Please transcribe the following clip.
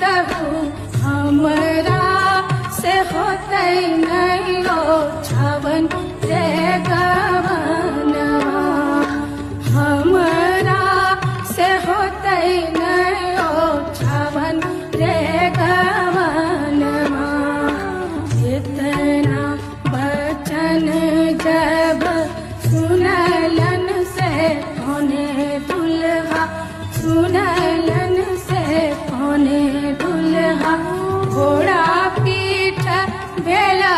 कतहु हमरा से होते नहीं ओ छावन रे गवनवा हमरा से होते नहीं ओ छावन रे गवनवा इतना बचन जब सुनलन से कौने दुल्हा सुनलन से कौने दुल्हा घोड़ा पीठ भेला